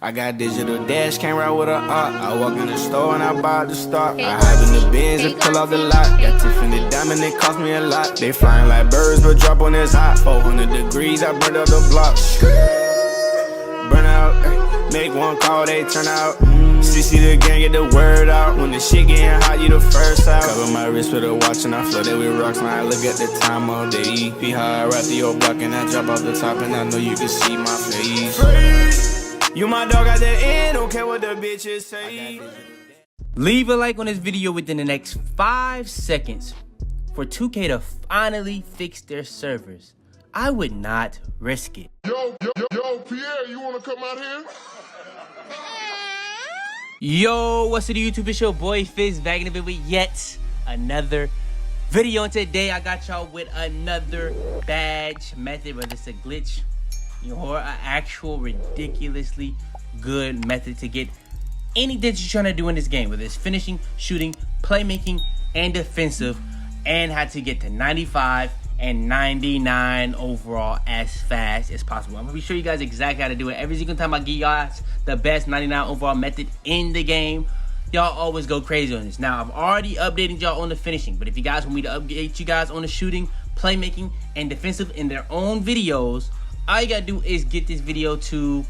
I got digital dash, can't ride with a op. I walk in the store and I buy the stock. I hide in the bins and pull out the lot. Got Tiffany diamond, it cost me a lot. They flying like birds, but drop on this hot. 400 degrees, I burned up the block. Burn out, make one call, they turn out. CC the gang, get the word out. When the shit getting hot, you the first out. Cover my wrist with a watch and I flood it with rocks. Now I look at the time all day. Be high, I rap the old block and I drop off the top. And I know you can see my face. You my dog at the end, don't care what the bitches say. Leave a like on this video within the next 5 seconds for 2K to finally fix their servers. I would not risk it. Yo, Pierre, you wanna come out here? Yo, what's up, YouTube? It's your boy Fizz back in the video with yet another video. And today I got y'all with another badge method, whether it's a glitch, or an actual ridiculously good method to get anything that you're trying to do in this game, whether it's finishing, shooting, playmaking, and defensive, and how to get to 95 and 99 overall as fast as possible. I'm gonna be showing you guys exactly how to do it. Every single time I give y'all the best 99 overall method in the game, y'all always go crazy on this. Now, I've already updated y'all on the finishing, but if you guys want me to update you guys on the shooting, playmaking, and defensive in their own videos, all you gotta do is get this video to,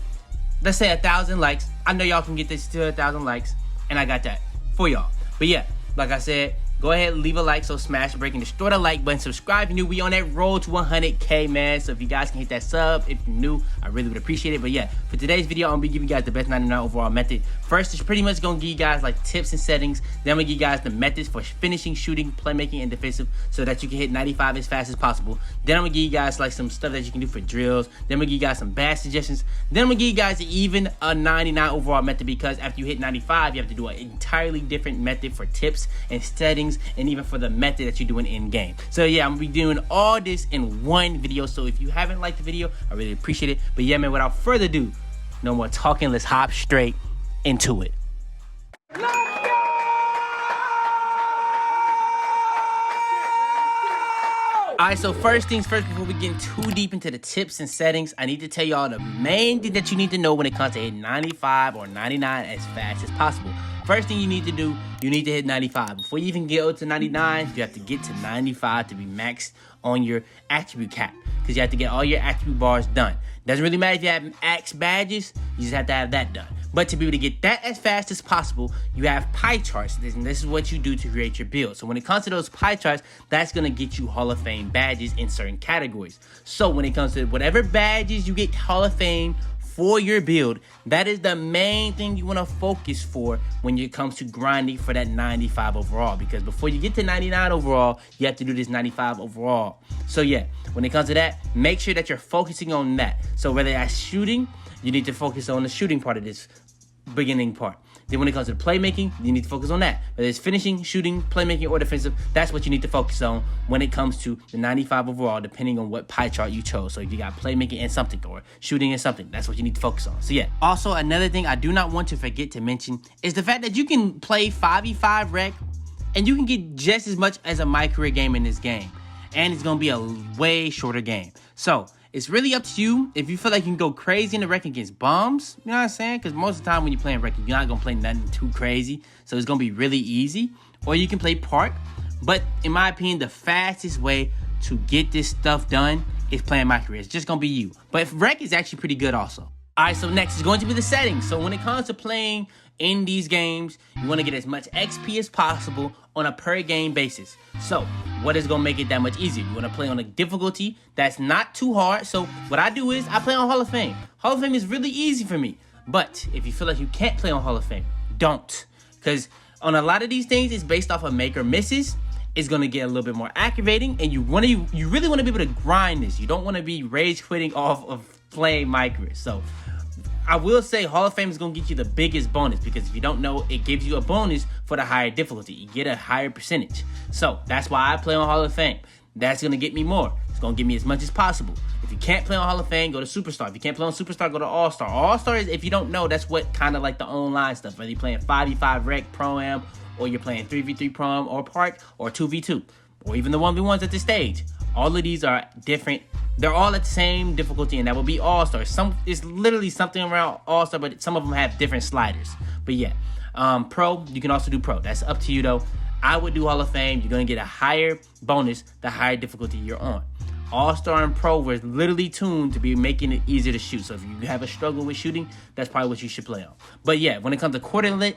let's say, 1,000 likes. I know y'all can get this to 1,000 likes, and I got that for y'all. But yeah, like I said, go ahead and leave a like, so smash the break and destroy the like button. Subscribe if you're new. We on that road to 100K, man. So if you guys can hit that sub, if you're new, I really would appreciate it. But yeah, for today's video, I'm gonna be giving you guys the best 99 overall method. First, it's pretty much gonna give you guys like tips and settings. Then I'm gonna give you guys the methods for finishing, shooting, playmaking, and defensive, so that you can hit 95 as fast as possible. Then I'm gonna give you guys like some stuff that you can do for drills. Then I'm gonna give you guys some bad suggestions. Then I'm gonna give you guys even a 99 overall method, because after you hit 95, you have to do an entirely different method for tips and settings, and even for the method that you're doing in game. So yeah, I'm gonna be doing all this in one video. So if you haven't liked the video, I really appreciate it. But yeah, man, without further ado, no more talking, let's hop straight into it. Alright, so first things first, before we get too deep into the tips and settings, I need to tell y'all the main thing that you need to know when it comes to hitting 95 or 99 as fast as possible. First thing you need to do, you need to hit 95. Before you even get to 99, you have to get to 95 to be maxed on your attribute cap, because you have to get all your attribute bars done. Doesn't really matter if you have X badges, you just have to have that done. But to be able to get that as fast as possible, you have pie charts. And this is what you do to create your build. So when it comes to those pie charts, that's going to get you Hall of Fame badges in certain categories. So when it comes to whatever badges you get Hall of Fame for your build, that is the main thing you want to focus for when it comes to grinding for that 95 overall. Because before you get to 99 overall, you have to do this 95 overall. So yeah, when it comes to that, make sure that you're focusing on that. So whether that's shooting, you need to focus on the shooting part of this beginning part. Then when it comes to playmaking, you need to focus on that. Whether it's finishing, shooting, playmaking, or defensive, that's what you need to focus on when it comes to the 95 overall, depending on what pie chart you chose. So if you got playmaking and something, or shooting and something, that's what you need to focus on. So yeah. Also, another thing I do not want to forget to mention is the fact that you can play 5v5 rec, and you can get just as much as a my career game in this game. And it's going to be a way shorter game. So it's really up to you. If you feel like you can go crazy in the rec against bombs, you know what I'm saying? Because most of the time when you're playing rec, you're not going to play nothing too crazy. So it's going to be really easy. Or you can play park. But in my opinion, the fastest way to get this stuff done is playing my career. It's just going to be you. But rec is actually pretty good also. Alright, so next is going to be the settings. So when it comes to playing in these games, you want to get as much XP as possible on a per game basis. So what is going to make it that much easier? You want to play on a difficulty that's not too hard. So what I do is I play on Hall of Fame. Hall of Fame is really easy for me. But if you feel like you can't play on Hall of Fame, don't. Because on a lot of these things, it's based off of make or misses. It's going to get a little bit more aggravating, and you really want to be able to grind this. You don't want to be rage quitting off of playing my career. So I will say Hall of Fame is going to get you the biggest bonus, because if you don't know, it gives you a bonus for the higher difficulty. You get a higher percentage. So that's why I play on Hall of Fame. That's going to get me more. It's going to give me as much as possible. If you can't play on Hall of Fame, go to Superstar. If you can't play on Superstar, go to All-Star. All-Star is, if you don't know, that's what kind of like the online stuff. Whether you're playing 5v5 Rec, Pro-Am, or you're playing 3v3 Pro-Am or Park, or 2v2, or even the 1v1s at this stage. All of these are different they're all at the same difficulty, and that would be All-Star. It's literally something around All-Star, but some of them have different sliders. But yeah, Pro, you can also do Pro. That's up to you though. I would do Hall of Fame. You're gonna get a higher bonus the higher difficulty you're on. All-Star and Pro were literally tuned to be making it easier to shoot. So if you have a struggle with shooting, that's probably what you should play on. But yeah, when it comes to quarterlet,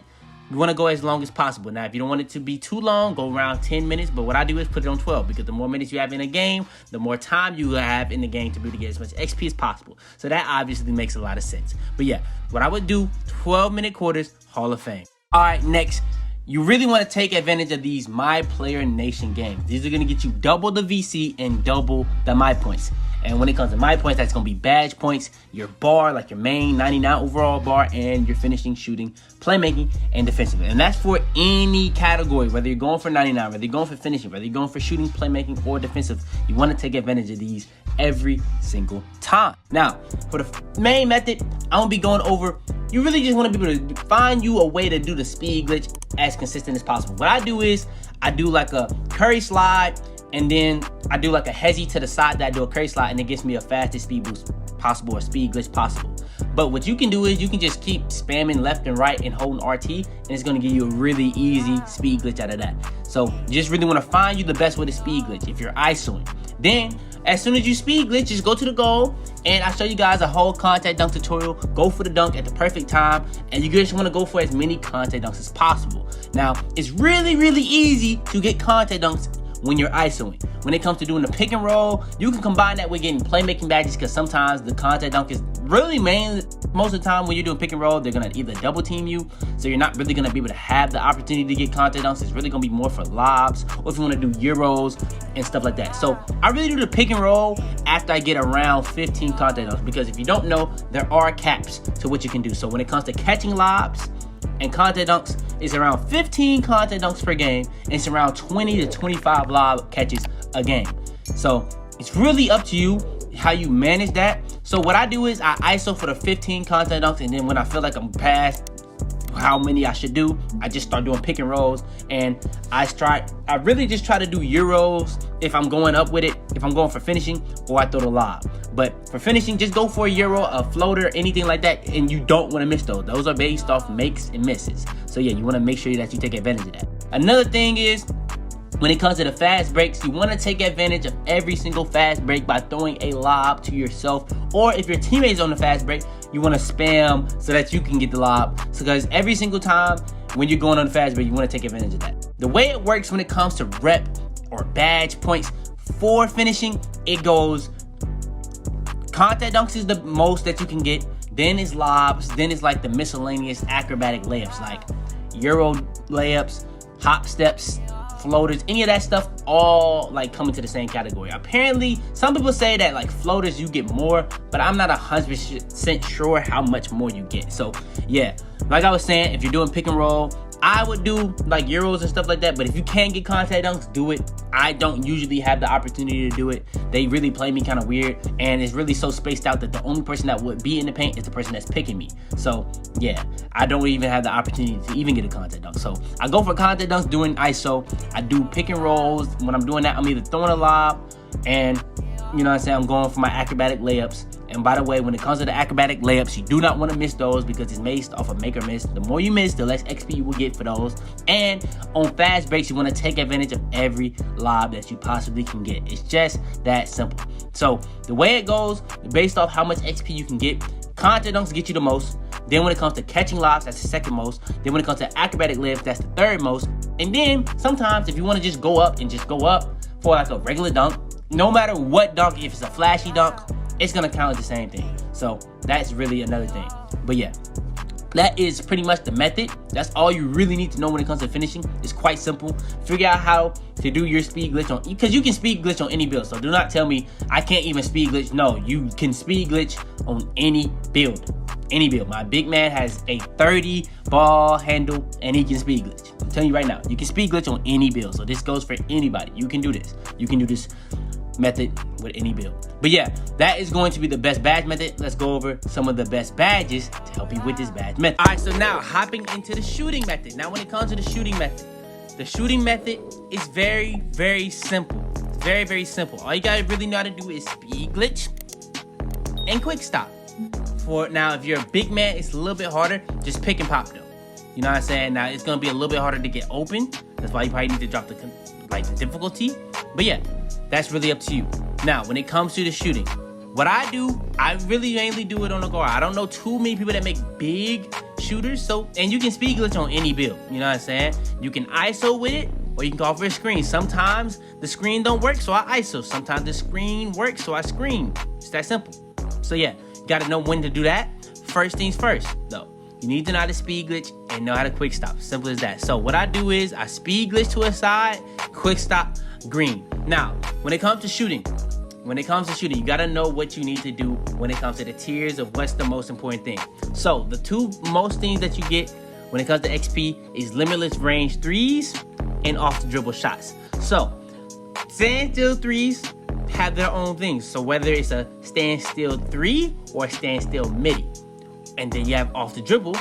you want to go as long as possible. Now, if you don't want it to be too long, go around 10 minutes. But what I do is put it on 12, because the more minutes you have in a game, the more time you have in the game to be able to get as much XP as possible. So that obviously makes a lot of sense. But yeah, what I would do, 12-minute quarters, Hall of Fame. All right, next. You really want to take advantage of these My Player Nation games. These are going to get you double the VC and double the My Points. And when it comes to My Points, that's going to be badge points, your bar, like your main 99 overall bar, and your finishing, shooting, playmaking, and defensive. And that's for any category, whether you're going for 99, whether you're going for finishing, whether you're going for shooting, playmaking, or defensive. You want to take advantage of these every single time. Now, for the main method, I'm going to be going over, you really just want to be able to find you a way to do the speed glitch as consistent as possible. What I do is, I do like a curry slide, and then I do like a hezzy to the side that I do a curry slide, and it gives me a fastest speed boost possible, or speed glitch possible. But what you can do is you can just keep spamming left and right and holding RT, and it's going to give you a really easy speed glitch out of that. So you just really want to find you the best way to speed glitch if you're ISOing. Then as soon as you speed glitch, just go to the goal, and I show you guys a whole contact dunk tutorial. Go for the dunk at the perfect time, and you just want to go for as many contact dunks as possible. Now, it's really easy to get contact dunks when you're ISOing. When it comes to doing the pick and roll, you can combine that with getting playmaking badges, because sometimes the contact dunk is really mainly, most of the time when you're doing pick and roll, they're going to either double team you, so you're not really going to be able to have the opportunity to get contact dunks. It's really going to be more for lobs, or if you want to do Euros and stuff like that. So I really do the pick and roll after I get around 15 contact dunks, because if you don't know, there are caps to what you can do. So when it comes to catching lobs and contact dunks, it's around 15 contact dunks per game, and it's around 20 to 25 lob catches a game. So it's really up to you how you manage that. So what I do is I ISO for the 15 contact dunks, and then when I feel like I'm past how many I should do, I just start doing pick and rolls, and I really just try to do Euros if I'm going up with it, if I'm going for finishing, or I throw the lob. But for finishing, just go for a Euro, a floater, anything like that, and you don't want to miss those. Those are based off makes and misses. So yeah, you want to make sure that you take advantage of that. Another thing is, when it comes to the fast breaks, you want to take advantage of every single fast break by throwing a lob to yourself, or if your teammate's on the fast break, you want to spam so that you can get the lob. So because every single time when you're going on the fast break, you want to take advantage of that. The way it works when it comes to rep or badge points for finishing, it goes contact dunks is the most that you can get, then is lobs, then is like the miscellaneous acrobatic layups like Euro layups, hop steps, floaters, any of that stuff, all like come into the same category. Apparently, some people say that like floaters you get more, but I'm not 100% sure how much more you get. So yeah, like I was saying, if you're doing pick and roll, I would do like Euros and stuff like that, but if you can get contact dunks, do it. I don't usually have the opportunity to do it. They really play me kind of weird, and it's really so spaced out that the only person that would be in the paint is the person that's picking me. So yeah, I don't even have the opportunity to even get a contact dunk. So I go for contact dunks doing ISO. I do pick and rolls. When I'm doing that, I'm either throwing a lob, and you know what I'm saying, I'm going for my acrobatic layups. And by the way, when it comes to the acrobatic layups, you do not want to miss those, because it's based off of make or miss. The more you miss, the less XP you will get for those. And on fast breaks, you want to take advantage of every lob that you possibly can get. It's just that simple. So the way it goes, based off how much XP you can get, contact dunks get you the most. Then when it comes to catching lobs, that's the second most. Then when it comes to acrobatic layups, that's the third most. And then sometimes if you want to just go up for like a regular dunk, no matter what dunk, if it's a flashy dunk, it's gonna count as the same thing. So that's really another thing. But yeah, that is pretty much the method. That's all you really need to know when it comes to finishing. It's quite simple. Figure out how to do your speed glitch on, because you can speed glitch on any build. So do not tell me I can't even speed glitch. No, you can speed glitch on any build. Any build. My big man has a 30 ball handle, and he can speed glitch. I'm telling you right now, you can speed glitch on any build. So this goes for anybody. You can do this. You can do this method with any build. But yeah, that is going to be the best badge method. Let's go over some of the best badges to help you with this badge method. All right, so now hopping into the shooting method. Now when it comes to the shooting method is very simple. very, very simple. All you gotta really know how to do is speed glitch and quick stop. For now, if you're a big man, it's a little bit harder. Just pick and pop though. You know what I'm saying? Now it's gonna be a little bit harder to get open. That's why you probably need to drop the difficulty. But yeah, that's really up to you. Now, when it comes to the shooting, what I do, I really mainly do it on the guard. I don't know too many people that make big shooters. And you can speed glitch on any build. You know what I'm saying? You can ISO with it, or you can call for a screen. Sometimes the screen don't work, so I ISO. Sometimes the screen works, so I screen. It's that simple. So yeah, you gotta know when to do that. First things first, though. You need to know how to speed glitch and know how to quick stop. Simple as that. So what I do is I speed glitch to a side, quick stop, green. Now, when it comes to shooting, you gotta know what you need to do when it comes to the tiers of what's the most important thing. So the two most things that you get when it comes to XP is limitless range threes and off the dribble shots. So standstill threes have their own things. So whether it's a standstill 3 or a standstill midi. And then you have off the dribble,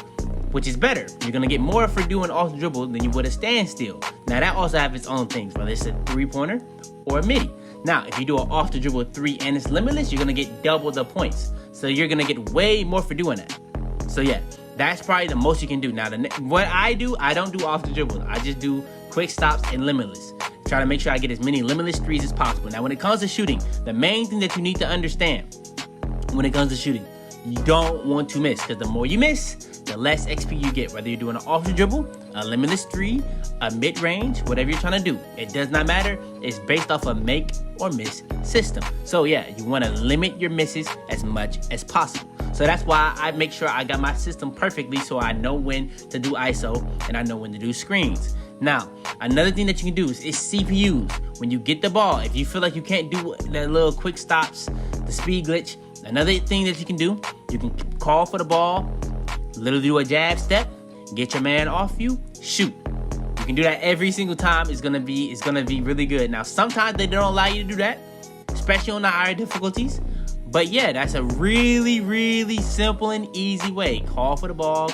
which is better. You're gonna get more for doing off the dribble than you would a standstill. Now that also have its own things, whether it's a 3-pointer or a midi. Now, if you do an off the dribble 3 and it's limitless, you're gonna get double the points. So you're gonna get way more for doing that. So yeah, that's probably the most you can do. Now, what I do, I don't do off the dribble. I just do quick stops and limitless. Try to make sure I get as many limitless threes as possible. Now, when it comes to shooting, the main thing that you need to understand when it comes to shooting, you don't want to miss, because the more you miss, the less XP you get. Whether you're doing an off the dribble, a limitless 3, a mid-range, whatever you're trying to do, it does not matter. It's based off a make or miss system. So yeah, you want to limit your misses as much as possible. So that's why I make sure I got my system perfectly, so I know when to do ISO and I know when to do screens. Now, another thing that you can do is CPUs. When you get the ball, if you feel like you can't do the little quick stops, the speed glitch, another thing that you can do, you can call for the ball, literally do a jab step, get your man off you, shoot. You can do that every single time. It's gonna be really good. Now, sometimes they don't allow you to do that, especially on the higher difficulties. But yeah, that's a really, really simple and easy way. Call for the ball,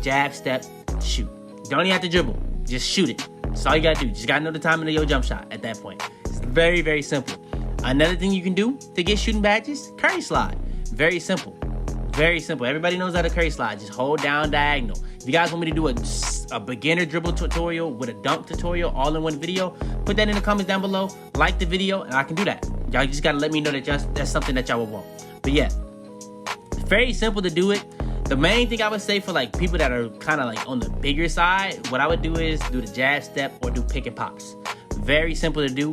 jab step, shoot. You don't even have to dribble. Just shoot it. That's all you gotta do. Just gotta know the timing of your jump shot at that point. It's very, very simple. Another thing you can do to get shooting badges, curry slide. Very simple. Very simple. Everybody knows how to curry slide. Just hold down diagonal. If you guys want me to do a beginner dribble tutorial with a dunk tutorial all in one video, put that in the comments down below. Like the video, and I can do that. Y'all just gotta let me know that that's something that y'all would want. But yeah, it's very simple to do it. The main thing I would say for like people that are kind of like on the bigger side, what I would do is do the jab step or do pick and pops. Very simple to do.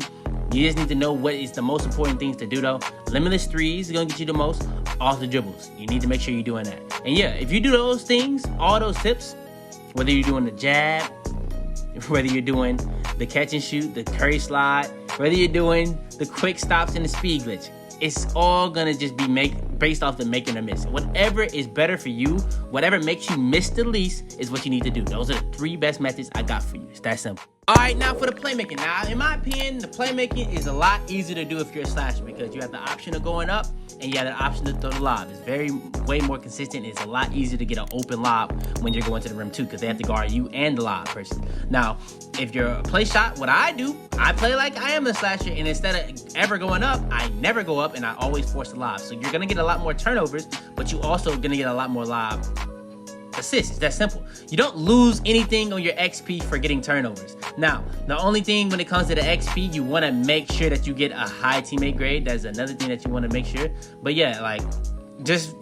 You just need to know what is the most important things to do though. Limitless threes is gonna get you the most. Off the dribbles, you need to make sure you're doing that. And yeah, if you do those things, all those tips, whether you're doing the jab, whether you're doing the catch and shoot, the curry slide, whether you're doing the quick stops and the speed glitch, it's all gonna just be based off the making or miss. Whatever is better for you, whatever makes you miss the least is what you need to do. Those are the 3 best methods I got for you. It's that simple. All right, now for the playmaking. Now, in my opinion, the playmaking is a lot easier to do if you're a slasher, because you have the option of going up and you have the option to throw the lob. It's way more consistent. It's a lot easier to get an open lob when you're going to the rim too, because they have to guard you and the lob person. Now, if you're a play shot, what I do, I play like I am a slasher, and instead of ever going up, I never go up and I always force the lob. So you're gonna get a lot more turnovers, but you also gonna get a lot more lob assists. It's that simple. You don't lose anything on your XP for getting turnovers. Now, the only thing when it comes to the XP, you want to make sure that you get a high teammate grade. That's another thing that you want to make sure. But yeah, like just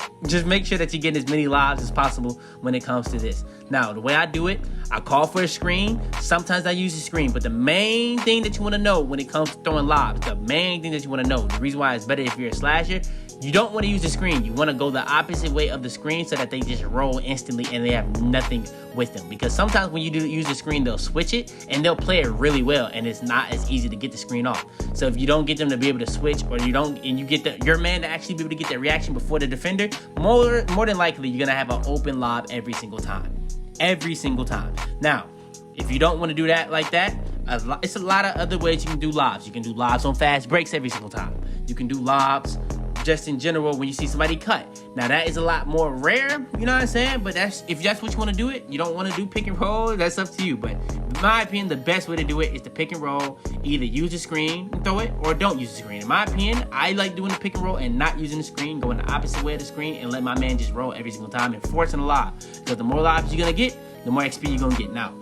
make sure that you get as many lobs as possible when it comes to this. Now, the way I do it, I call for a screen. Sometimes I use a screen, but the main thing that you want to know when it comes to throwing lobs, the main thing that you want to know, the reason why it's better if you're a slasher, you don't want to use the screen. You want to go the opposite way of the screen so that they just roll instantly and they have nothing with them. Because sometimes when you use the screen, they'll switch it and they'll play it really well, and it's not as easy to get the screen off. So if you don't get them to be able to switch, or you don't, and you get your man to actually be able to get that reaction before the defender, more than likely you're gonna have an open lob every single time. Every single time. Now, if you don't want to do that like that, it's a lot of other ways you can do lobs. You can do lobs on fast breaks every single time. You can do lobs just in general when you see somebody cut. Now that is a lot more rare, you know what I'm saying? But if that's what you want to do it, you don't want to do pick and roll, that's up to you. But in my opinion, the best way to do it is to pick and roll. Either use the screen and throw it, or don't use the screen. In my opinion, I like doing the pick and roll and not using the screen, going the opposite way of the screen and let my man just roll every single time and forcing a lob. Because the more lobs you're gonna get, the more XP you're gonna get. Now,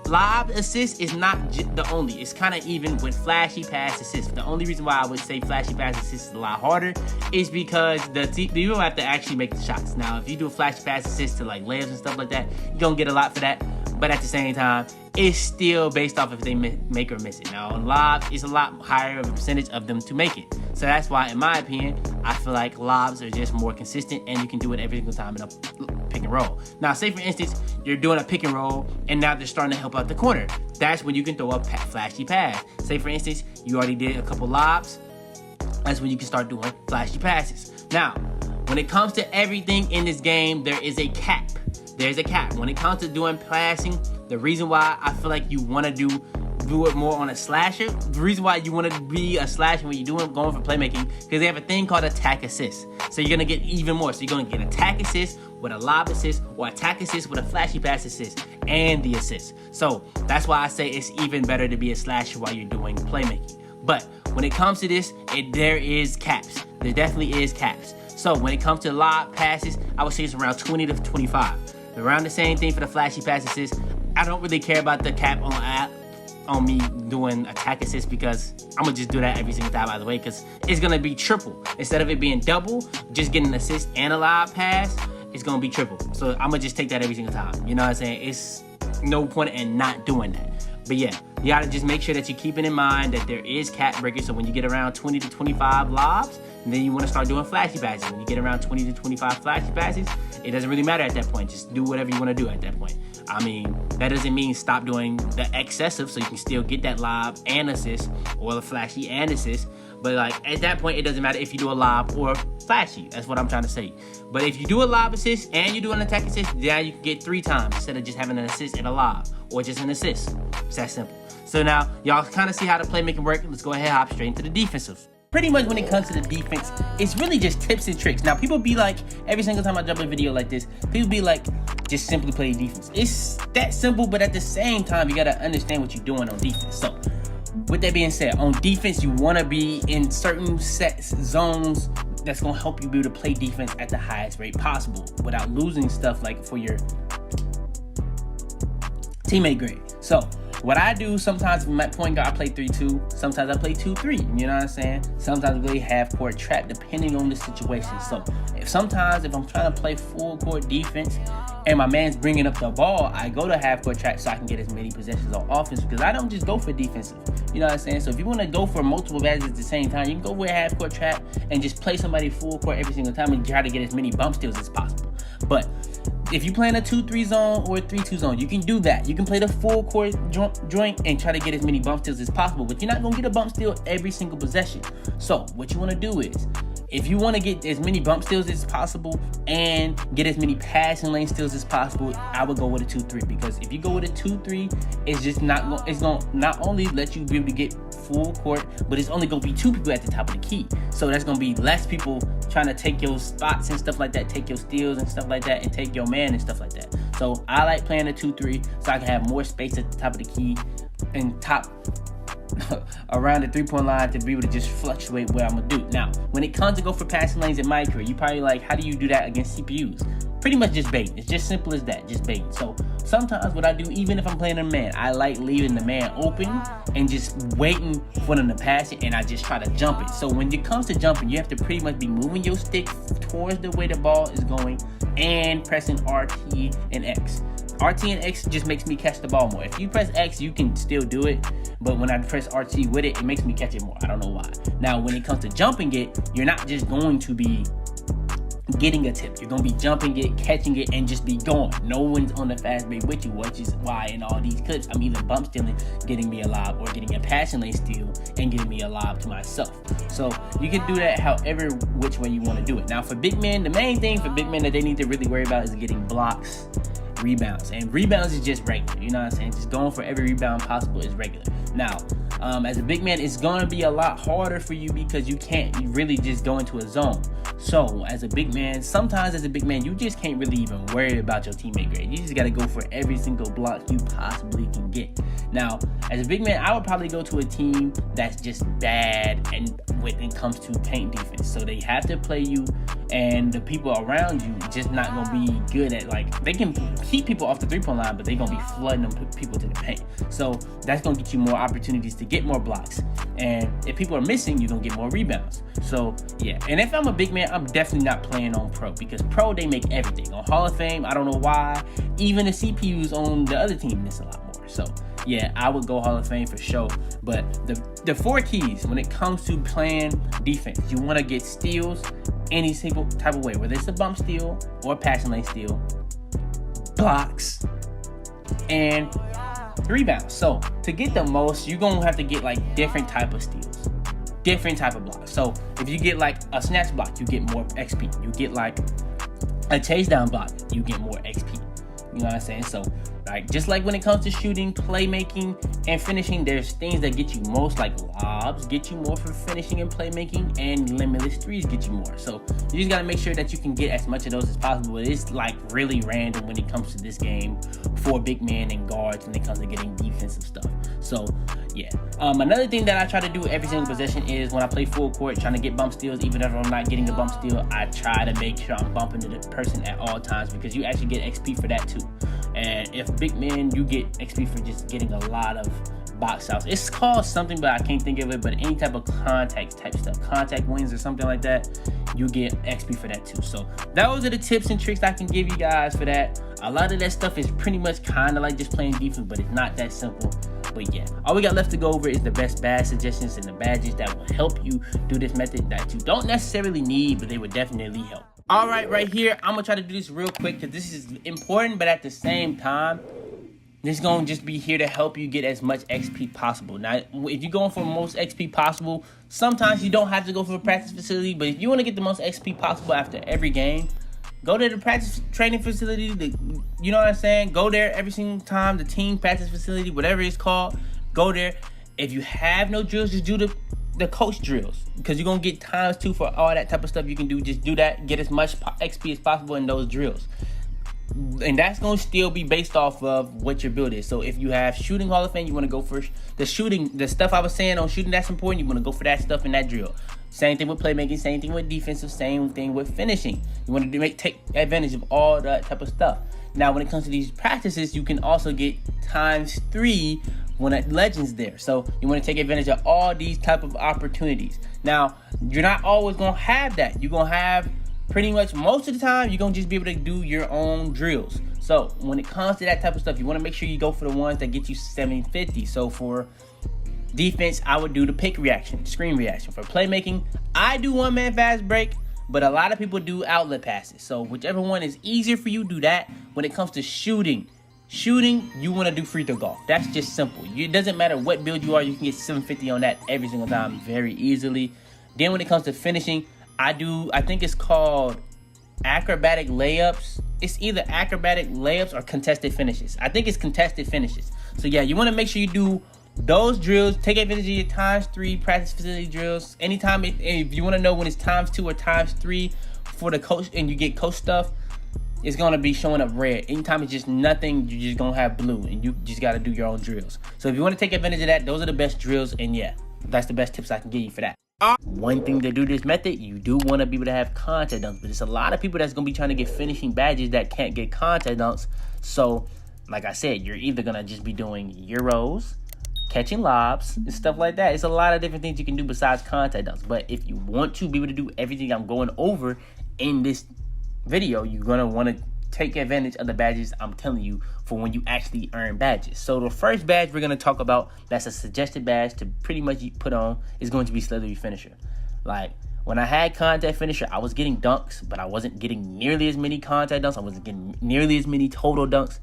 lob assist is not the only. It's kind of even with flashy pass assist. The only reason why I would say flashy pass assist is a lot harder is because you don't have to actually make the shots. Now, if you do a flashy pass assist to like layups and stuff like that, you're gonna get a lot for that. But at the same time, it's still based off if they make or miss it. Now, on lob, it's a lot higher of a percentage of them to make it. So that's why, in my opinion, I feel like lobs are just more consistent and you can do it every single time in a pick and roll. Now, say for instance, you're doing a pick and roll and now they're starting to help out the corner. That's when you can throw a flashy pass. Say for instance, you already did a couple lobs. That's when you can start doing flashy passes. Now, when it comes to everything in this game, there is a cap. There's a cap. When it comes to doing passing, the reason why I feel like you want to do it more on a slasher, the reason why you want to be a slasher when you're going for playmaking, because they have a thing called attack assist. So you're going to get even more. So you're going to get attack assist with a lob assist, or attack assist with a flashy pass assist, and the assist. So that's why I say it's even better to be a slasher while you're doing playmaking. But when it comes to this, there is caps. There definitely is caps. So when it comes to lob passes, I would say it's around 20 to 25. Around the same thing for the flashy pass assist. I don't really care about the cap on me doing attack assist, because I'm gonna just do that every single time by the way, because it's gonna be triple. Instead of it being double, just getting an assist and a lob pass, it's gonna be triple. So I'm gonna just take that every single time. You know what I'm saying? It's no point in not doing that. But yeah, you gotta just make sure that you're keeping in mind that there is cap breakers. So when you get around 20 to 25 lobs, and then you want to start doing flashy passes. When you get around 20 to 25 flashy passes, it doesn't really matter at that point. Just do whatever you want to do at that point. I mean, that doesn't mean stop doing the excessive, so you can still get that lob and assist, or the flashy and assist. But like at that point, it doesn't matter if you do a lob or flashy. That's what I'm trying to say. But if you do a lob assist and you do an attack assist, then you can get 3 times instead of just having an assist and a lob, or just an assist. It's that simple. So now y'all kind of see how the playmaking work. Let's go ahead and hop straight into the defensive. Pretty much when it comes to the defense, it's really just tips and tricks. Now, people be like, every single time I drop a video like this, people be like, just simply play defense. It's that simple, but at the same time, you gotta understand what you're doing on defense. So, with that being said, on defense, you wanna be in certain sets, zones, that's gonna help you be able to play defense at the highest rate possible without losing stuff like for your teammate grade. So, what I do sometimes with my point guard, I play 3-2. Sometimes I play 2-3. You know what I'm saying? Sometimes I really half court trap depending on the situation. So if I'm trying to play full court defense and my man's bringing up the ball, I go to half court trap so I can get as many possessions on offense, because I don't just go for defensive. You know what I'm saying? So if you want to go for multiple badges at the same time, you can go with half court trap and just play somebody full court every single time and try to get as many bump steals as possible. But if you play in a 2-3 zone or a 3-2 zone, you can do that. You can play the full court joint and try to get as many bump steals as possible, but you're not going to get a bump steal every single possession. So what you want to do is, if you want to get as many bump steals as possible and get as many passing lane steals as possible, I would go with a 2-3, because if you go with a 2-3, it's just not not only let you be able to get full court, but it's only going to be 2 people at the top of the key. So that's going to be less people trying to take your spots and stuff like that, take your steals and stuff like that, and take your man and stuff like that. So I like playing a 2-3 so I can have more space at the top of the key and top around the 3-point line to be able to just fluctuate what I'm gonna do. Now, when it comes to go for passing lanes in my career, you probably like, how do you do that against CPUs? Pretty much just bait. It's just simple as that, just bait. So sometimes what I do, even if I'm playing a man, I like leaving the man open and just waiting for them to pass it, and I just try to jump it. So when it comes to jumping, you have to pretty much be moving your stick towards the way the ball is going and pressing RT and X. RT and X just makes me catch the ball more. If you press X, you can still do it, but when I press RT with it, it makes me catch it more. I don't know why. Now, when it comes to jumping it, you're not just going to be getting a tip. You're going to be jumping it, catching it, and just be going. No one's on the fast break with you, which is why in all these clips, I'm either bump stealing, getting me a lob, or getting a passing lane steal and getting me a lob to myself. So you can do that however which way you want to do it. Now, for big men, the main thing for big men that they need to really worry about is getting blocks, rebounds. And rebounds is just regular. You know what I'm saying? Just going for every rebound possible is regular. Now, as a big man, it's going to be a lot harder for you because you can't really just go into a zone. So, as a big man, sometimes as a big man, you just can't really even worry about your teammate grade. You just got to go for every single block you possibly can get. Now, as a big man, I would probably go to a team that's just bad and when it comes to paint defense. So they have to play you, and the people around you just not going to be good at, like, they can keep people off the three-point line, but they're going to be flooding them people to the paint. So that's going to get you more opportunities to get more blocks. And if people are missing, you're going to get more rebounds. So, yeah. And if I'm a big man, I'm definitely not playing on pro, because pro, they make everything. On Hall of Fame, I don't know why. Even the CPUs on the other team miss a lot more. So, yeah, I would go Hall of Fame for sure. But the 4 keys when it comes to playing defense, you want to get steals any single type of way, whether it's a bump steal or a passing lane steal, blocks, and rebounds. So to get the most, you're going to have to get like different type of steals, different type of blocks. So if you get like a snatch block, you get more XP. You get like a chase down block, you get more XP. You know what I'm saying? So, like, just like when it comes to shooting, playmaking, and finishing, there's things that get you most, like lobs get you more for finishing and playmaking, and limitless threes get you more. So you just gotta make sure that you can get as much of those as possible. It's like really random when it comes to this game for big men and guards when it comes to getting defensive stuff. So yeah. Another thing that I try to do every single possession is when I play full court, trying to get bump steals. Even if I'm not getting a bump steal, I try to make sure I'm bumping to the person at all times, because you actually get XP for that too. And if big men, you get XP for just getting a lot of box outs. It's called something, but I can't think of it. But any type of contact type stuff, contact wins or something like that, you get XP for that too. So those are the tips and tricks I can give you guys for that. A lot of that stuff is pretty much kind of like just playing defense, but it's not that simple. But yeah, all we got left to go over is the best badge suggestions and the badges that will help you do this method that you don't necessarily need, but they would definitely help. All right here, I'm gonna try to do this real quick because this is important, but at the same time, this is gonna just be here to help you get as much XP possible. Now, if you're going for the most XP possible, sometimes you don't have to go for a practice facility, but if you want to get the most XP possible after every game, go to the practice training facility. You know what I'm saying? Go there every single time, the team practice facility, whatever it's called, go there. If you have no drills, just do the coach drills, because you're going to get ×2 for all that type of stuff you can do. Just do that, get as much XP as possible in those drills. And that's going to still be based off of what your build is. So if you have shooting Hall of Fame, you want to go for the shooting, the stuff I was saying on shooting, that's important. You want to go for that stuff in that drill. Same thing with playmaking, same thing with defensive, same thing with finishing. You want to take advantage of all that type of stuff. Now, when it comes to these practices, you can also get ×3 when a legend's there. So you want to take advantage of all these type of opportunities. Now, you're not always going to have that. You're going to have pretty much most of the time, you're going to just be able to do your own drills. So when it comes to that type of stuff, you want to make sure you go for the ones that get you 750. So for defense, I would do the pick reaction, screen reaction. For playmaking, I do one-man fast break, but a lot of people do outlet passes. So whichever one is easier for you, do that. When it comes to shooting, you want to do free throw golf. That's just simple. It doesn't matter what build you are, you can get 750 on that every single time very easily. Then when it comes to finishing, I think it's called acrobatic layups. It's either acrobatic layups or contested finishes. I think it's contested finishes. So yeah, you want to make sure you do those drills. Take advantage of your ×3 practice facility drills. Anytime, if you want to know when it's ×2 or ×3 for the coach and you get coach stuff, it's going to be showing up red. Anytime it's just nothing, you're just going to have blue, and you just got to do your own drills. So if you want to take advantage of that, those are the best drills, and yeah, that's the best tips I can give you for that. One thing to do this method, you do want to be able to have contact dunks, but there's a lot of people that's going to be trying to get finishing badges that can't get contact dunks. So, like I said, you're either going to just be doing Euros, catching lobs, and stuff like that. It's a lot of different things you can do besides contact dunks. But if you want to be able to do everything I'm going over in this video, you're going to want to take advantage of the badges I'm telling you for when you actually earn badges. So the first badge we're going to talk about, that's a suggested badge to pretty much put on, is going to be Slithery Finisher. Like, when I had Contact Finisher, I was getting dunks, but I wasn't getting nearly as many contact dunks. I wasn't getting nearly as many total dunks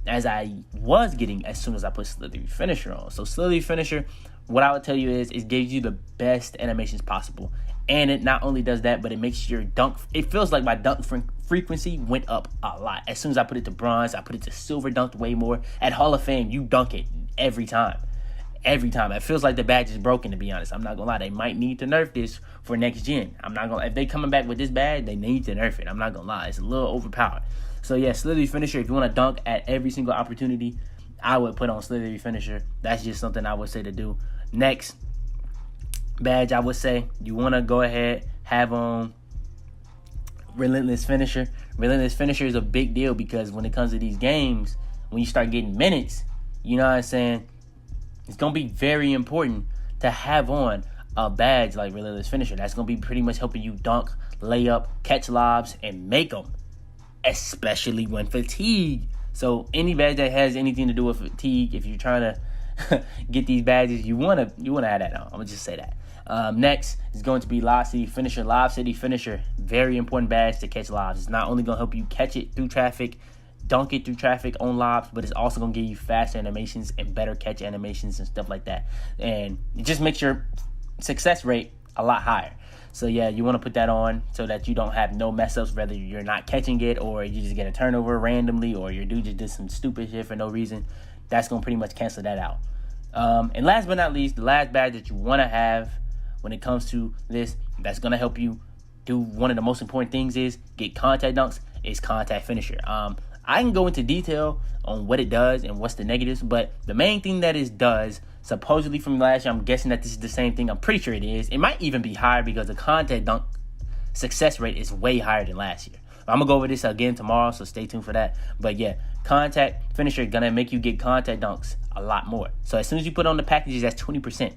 as I was getting as soon as I put Slithery Finisher on. So Slithery Finisher, what I would tell you is it gives you the best animations possible. And it not only does that, but it makes your dunk, it feels like my dunk frequency went up a lot. As soon as I put it to bronze, I put it to silver, dunked way more. At Hall of Fame, you dunk it every time. Every time. It feels like the badge is broken, to be honest. I'm not gonna lie. They might need to nerf this for next gen. I'm not gonna, if they coming back with this badge, they need to nerf it. I'm not gonna lie. It's a little overpowered. So yeah, Slithery Finisher, if you want to dunk at every single opportunity, I would put on Slithery Finisher. That's just something I would say to do. Next badge, I would say you want to go ahead, have on Relentless Finisher. Relentless Finisher is a big deal because when it comes to these games, when you start getting minutes, you know what I'm saying, it's going to be very important to have on a badge like Relentless Finisher. That's going to be pretty much helping you dunk, lay up, catch lobs, and make them, especially when fatigue. So any badge that has anything to do with fatigue, if you're trying to get these badges, you want to have that on. I'm going to just say that. Next is going to be Lob City Finisher. Lob City Finisher, very important badge to catch lobs. It's not only going to help you catch it through traffic, dunk it through traffic on lobs, but it's also going to give you faster animations and better catch animations and stuff like that. And it just makes your success rate a lot higher. So yeah, you want to put that on so that you don't have no mess ups, whether you're not catching it or you just get a turnover randomly or your dude just did some stupid shit for no reason. That's going to pretty much cancel that out. And last but not least, the last badge that you want to have when it comes to this, that's going to help you do one of the most important things is get contact dunks, is Contact Finisher. I can go into detail on what it does and what's the negatives, but the main thing that it does, supposedly from last year, I'm guessing that this is the same thing. I'm pretty sure it is. It might even be higher because the contact dunk success rate is way higher than last year. I'm going to go over this again tomorrow, so stay tuned for that. But yeah, Contact Finisher is going to make you get contact dunks a lot more. So as soon as you put on the packages, that's 20%.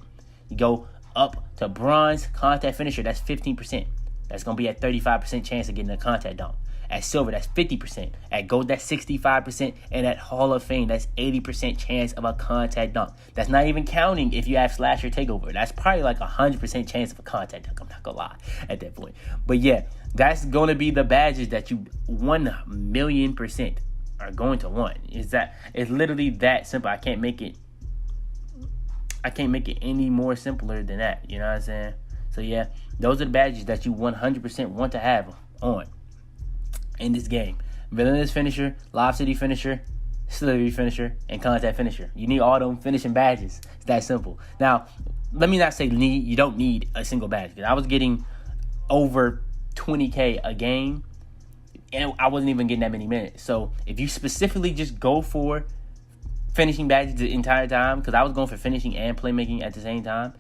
You go up to bronze, Contact Finisher, that's 15%. That's going to be at 35% chance of getting a contact dunk. At silver, that's 50%. At gold, that's 65%. And at Hall of Fame, that's 80% chance of a contact dunk. That's not even counting if you have slash or takeover. That's probably like 100% chance of a contact dunk. I'm not going to lie at that point. But yeah, that's going to be the badges that you 1,000,000% are going to want. It's literally that simple. I can't make it any more simpler than that. You know what I'm saying? So yeah, those are the badges that you 100% want to have on in this game. Relentless Finisher, Lob City Finisher, Slithery Finisher, and Contact Finisher. You need all them finishing badges. It's that simple. Now, let me not say need. You don't need a single badge. Because I was getting over 20K a game, and I wasn't even getting that many minutes. So if you specifically just go for finishing badges the entire time, because I was going for finishing and playmaking at the same time,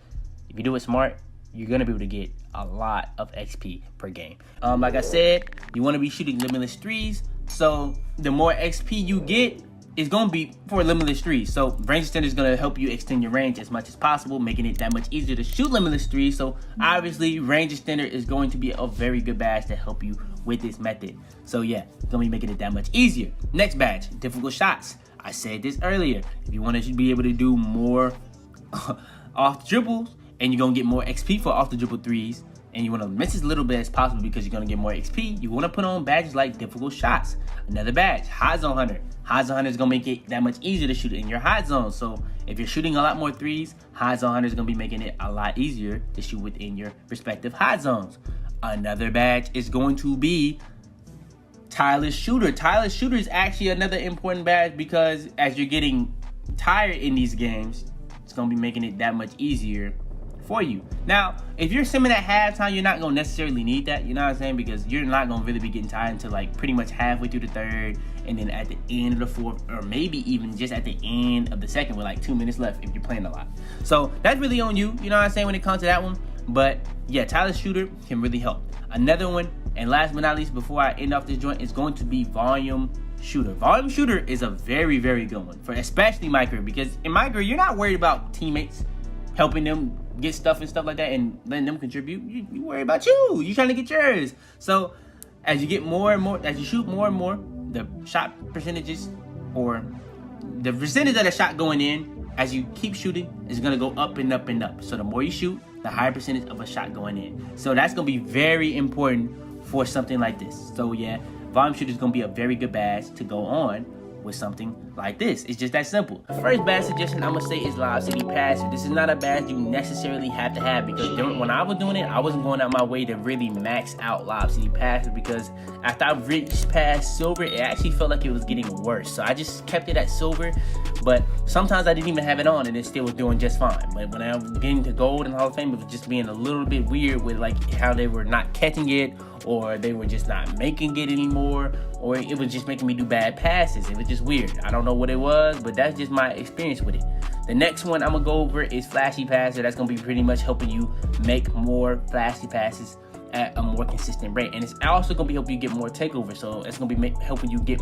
if you do it smart, you're going to be able to get a lot of XP per game. Like I said, you want to be shooting limitless threes. So the more XP you get, it's going to be for limitless threes. So range extender is going to help you extend your range as much as possible, making it that much easier to shoot limitless threes. So obviously, range extender is going to be a very good badge to help you with this method. So yeah, it's going to be making it that much easier. Next badge, difficult shots. I said this earlier. If you want to be able to do more off dribbles, and you're going to get more XP for off the dribble threes, and you want to miss as little bit as possible because you're going to get more XP, you want to put on badges like difficult shots. Another badge, Hot Zone Hunter. Hot Zone Hunter is going to make it that much easier to shoot in your hot zone. So if you're shooting a lot more threes, Hot Zone Hunter is going to be making it a lot easier to shoot within your respective hot zones. Another badge is going to be Tireless Shooter. Tireless Shooter is actually another important badge because as you're getting tired in these games, it's going to be making it that much easier for you. Now, if you're simming at halftime, you're not going to necessarily need that, you know what I'm saying? Because you're not going to really be getting tired until like pretty much halfway through the third, and then at the end of the fourth, or maybe even just at the end of the second with like 2 minutes left if you're playing a lot. So that's really on you, you know what I'm saying, when it comes to that one. But yeah, Tireless Shooter can really help. Another one, and last but not least, before I end off this joint, is going to be Volume Shooter. Volume Shooter is a very, very good one, for especially my career, because in my career, you're not worried about teammates helping them get stuff and stuff like that and letting them contribute. You worry about you. You trying to get yours. So as you get more and more, as you shoot more and more, the shot percentages or the percentage of the shot going in as you keep shooting is going to go up and up and up. So the more you shoot, the higher percentage of a shot going in. So that's going to be very important for something like this. So yeah, Volume Shooter is going to be a very good badge to go on with something like this. It's just that simple. The first badge suggestion I'm gonna say is Lob City Passer. This is not a badge you necessarily have to have, because when I was doing it, I wasn't going out my way to really max out Lob City Passer, because after I reached past silver, it actually felt like it was getting worse. So I just kept it at silver, but sometimes I didn't even have it on and it still was doing just fine. But when I was getting to gold and Hall of Fame, it was just being a little bit weird with like how they were not catching it, or they were just not making it anymore, or it was just making me do bad passes. It was just weird. I don't know what it was, but that's just my experience with it. The next one I'm gonna go over is Flashy Passer. That's gonna be pretty much helping you make more flashy passes at a more consistent rate, and it's also gonna be helping you get more takeovers. So it's gonna be helping you get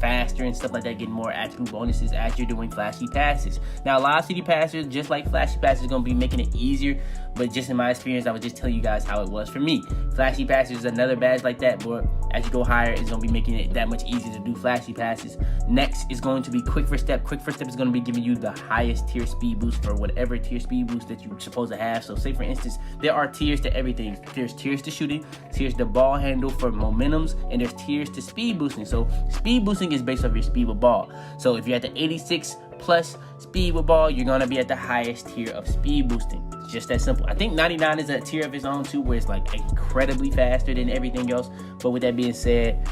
faster and stuff like that, getting more attribute bonuses as you're doing flashy passes. Now, Lob City Passer, just like flashy passes, is gonna be making it easier, but just in my experience, I would just tell you guys how it was for me. Flashy passes is another badge like that, but as you go higher, it's gonna be making it that much easier to do flashy passes. Next is going to be Quick First Step. Quick First Step is gonna be giving you the highest tier speed boost for whatever tier speed boost that you're supposed to have. So say for instance, there are tiers to everything. There's tiers to shooting, tiers to ball handle for momentums, and there's tiers to speed boosting. So speed boosting is based off your speed with ball. So if you're at the 86 plus speed with ball, you're gonna be at the highest tier of speed boosting. It's just that simple. I think 99 is a tier of its own too, where it's like incredibly faster than everything else. But with that being said,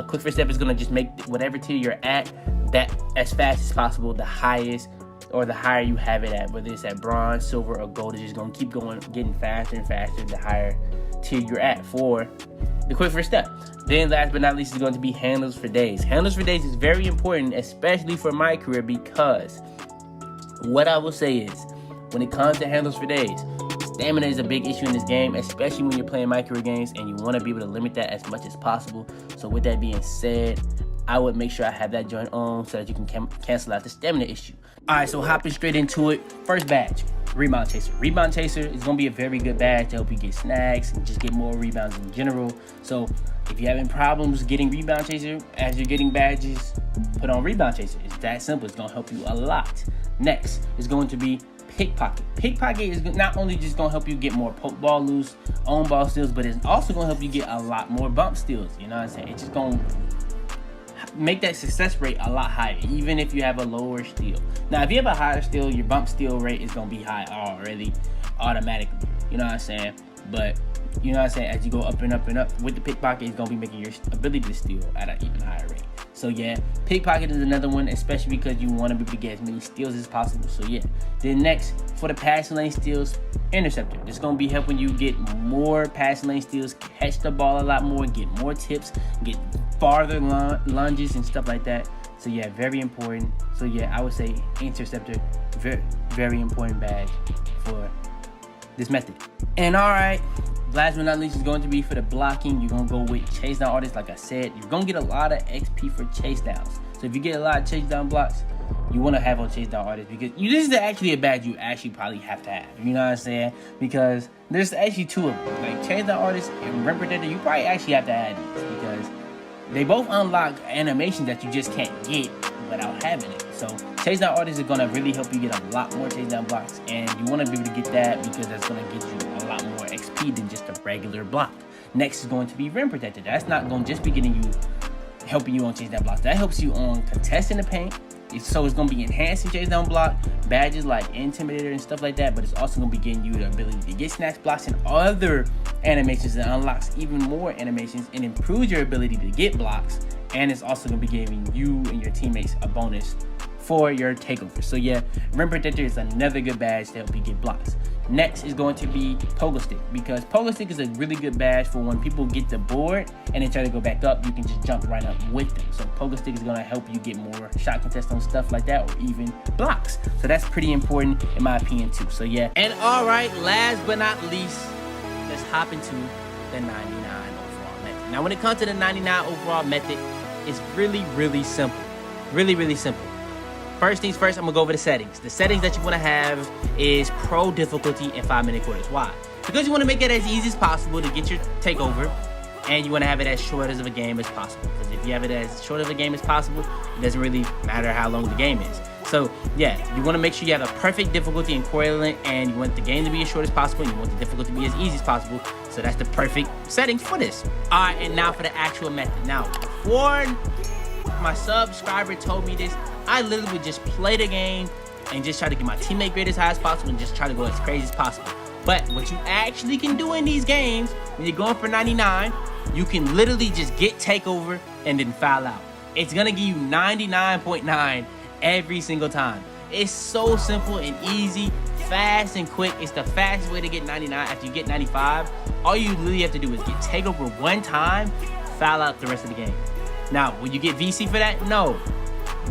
Quick First Step is gonna just make whatever tier you're at that as fast as possible. The highest or the higher you have it at, whether it's at bronze, silver, or gold, it's just gonna keep going, getting faster and faster the higher tier you're at for the Quick First Step. Then last but not least is going to be Handles for Days. Handles for Days is very important, especially for my career, because what I will say is, when it comes to Handles for Days, stamina is a big issue in this game, especially when you're playing my career games and you want to be able to limit that as much as possible. So with that being said, I would make sure I have that joint on so that you can cancel out the stamina issue. Alright, so hopping straight into it. First badge, Rebound Chaser. Rebound Chaser is going to be a very good badge to help you get snags and just get more rebounds in general. So if you're having problems getting Rebound Chaser as you're getting badges, put on Rebound Chaser. It's that simple. It's going to help you a lot. Next is going to be Pickpocket. Pickpocket is not only just going to help you get more poke ball loose, own ball steals, but it's also going to help you get a lot more bump steals. You know what I'm saying? It's just going to make that success rate a lot higher, even if you have a lower steal. Now, if you have a higher steal, your bump steal rate is going to be high already, automatically. You know what I'm saying? But, you know what I'm saying, as you go up and up and up with the pickpocket, it's going to be making your ability to steal at an even higher rate. So yeah, pickpocket is another one, especially because you want to be able to get as many steals as possible. So yeah. Then next, for the passing lane steals, interceptor. It's going to be helping you get more passing lane steals, catch the ball a lot more, get more tips, get farther lunges and stuff like that. So yeah, very important. So yeah, I would say interceptor, very, very important badge for this method. And all right, last but not least is going to be for the blocking. You're going to go with chase down artists. Like I said, you're going to get a lot of XP for chase downs. So if you get a lot of chase down blocks, you want to have on chase down artists, because this is actually a badge you actually probably have to have. You know what I'm saying? Because there's actually two of them. Like chase down artists and rim protector, you probably actually have to add these, because they both unlock animations that you just can't get without having it. So chase down artists is going to really help you get a lot more chase down blocks, and you want to be able to get that because that's going to get you a lot more XP than just a regular block. Next is going to be rim protector. That's not going to just be helping you on chase down blocks. That helps you on contesting the paint. So it's going to be enhancing chase down block, badges like Intimidator and stuff like that, but it's also going to be getting you the ability to get snatch blocks and other animations, that unlocks even more animations and improves your ability to get blocks. And it's also going to be giving you and your teammates a bonus for your takeover. So yeah, Rim Protector is another good badge to help you get blocks. Next is going to be Pogo Stick, because Pogo Stick is a really good badge for when people get the board and they try to go back up, you can just jump right up with them. So Pogo Stick is going to help you get more shot contest on stuff like that, or even blocks. So that's pretty important in my opinion too. So yeah. And all right, last but not least, let's hop into the 99 overall method. Now when it comes to the 99 overall method, it's really simple. Really simple. First things first, I'm going to go over the settings. The settings that you want to have is pro difficulty and 5-minute quarters. Why? Because you want to make it as easy as possible to get your takeover, and you want to have it as short as of a game as possible. Because if you have it as short of a game as possible, it doesn't really matter how long the game is. So yeah, you want to make sure you have a perfect difficulty and correlate, and you want the game to be as short as possible, and you want the difficulty to be as easy as possible. So that's the perfect settings for this. All right, and now for the actual method. Now, before my subscriber told me this, I literally would just play the game and just try to get my teammate grade as high as possible and just try to go as crazy as possible. But what you actually can do in these games, when you're going for 99, you can literally just get takeover and then foul out. It's gonna give you 99.9 every single time. It's so simple and easy, fast and quick. It's the fastest way to get 99 after you get 95. All you literally have to do is get takeover one time, foul out the rest of the game. Now, will you get VC for that? No.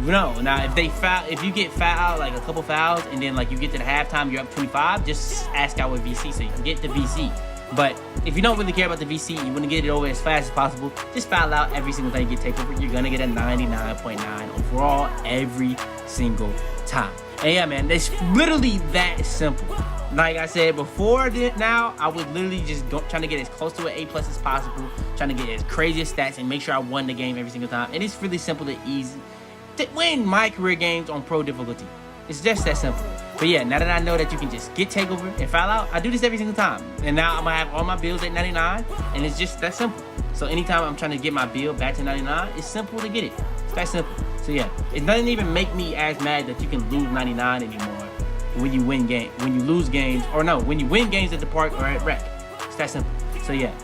Now if you get fouled, like a couple fouls, and then like you get to the halftime, you're up 25, just ask out with VC so you can get the VC. But if you don't really care about the VC, you want to get it over as fast as possible, just foul out every single time you get takeover. You're gonna get a 99.9 overall every single time. And yeah, man, it's literally that simple. Like I said before, now I was literally just trying to get as close to an A+ as possible, trying to get as crazy as stats and make sure I won the game every single time. And it's really simple and easy to win my career games on pro difficulty. It's just that simple. But yeah, now that I know that you can just get takeover and foul out, I do this every single time. And now I'm gonna have all my builds at 99, and it's just that simple. So anytime I'm trying to get my build back to 99, it's simple to get it. It's that simple. So yeah, it doesn't even make me as mad that you can lose 99 anymore when you win when you lose games, or no, when you win games at the park or at rec. It's that simple. So yeah,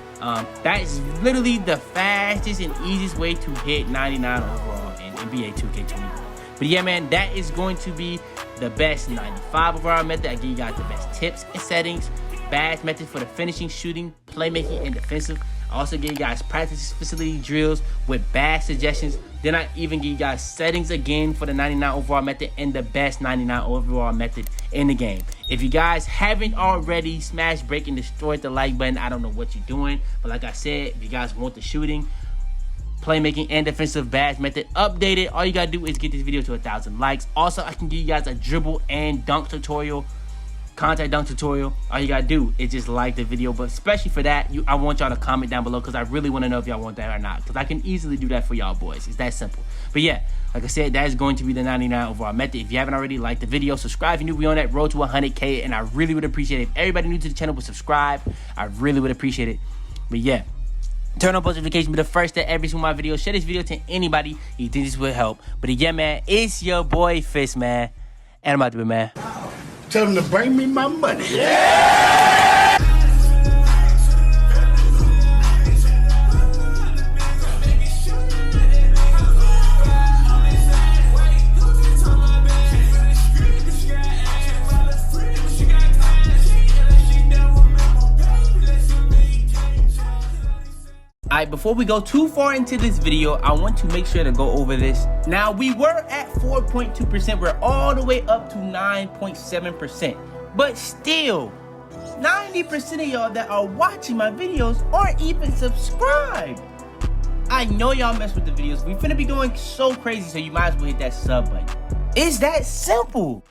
that is literally the fastest and easiest way to hit 99 overall in NBA 2K21. But yeah, man, that is going to be the best 95 overall method. I give you guys the best tips and settings, VIDS method for the finishing, shooting, playmaking, and defensive. I also give you guys practice facility drills with bad suggestions. Then I even give you guys settings again for the 99 overall method and the best 99 overall method in the game. If you guys haven't already, smash, break, and destroy the like button. I don't know what you're doing, but like I said, if you guys want the shooting, playmaking, and defensive VIDS method updated, all you gotta do is get this video to 1,000 likes. Also, I can give you guys a dribble and dunk tutorial, contact dunk tutorial. All you gotta do is just like the video, but especially for that, I want y'all to comment down below because I really want to know if y'all want that or not, because I can easily do that for y'all boys. It's that simple. But yeah, like I said, that is going to be the 99 overall method. If you haven't already, like the video, subscribe if you're new. We on that road to 100K, and I really would appreciate it if everybody new to the channel would subscribe. I really would appreciate it. But yeah, turn on post notifications, be the first at every single my video. Share this video to anybody you think this will help. But yeah, man, it's your boy Fitz, man, and I'm about to be, man. Tell them to bring me my money. Yeah! Alright, before we go too far into this video, I want to make sure to go over this. Now, we were at 4.2%. We're all the way up to 9.7%. But still, 90% of y'all that are watching my videos aren't even subscribed. I know y'all mess with the videos. We finna be going so crazy, so you might as well hit that sub button. It's that simple.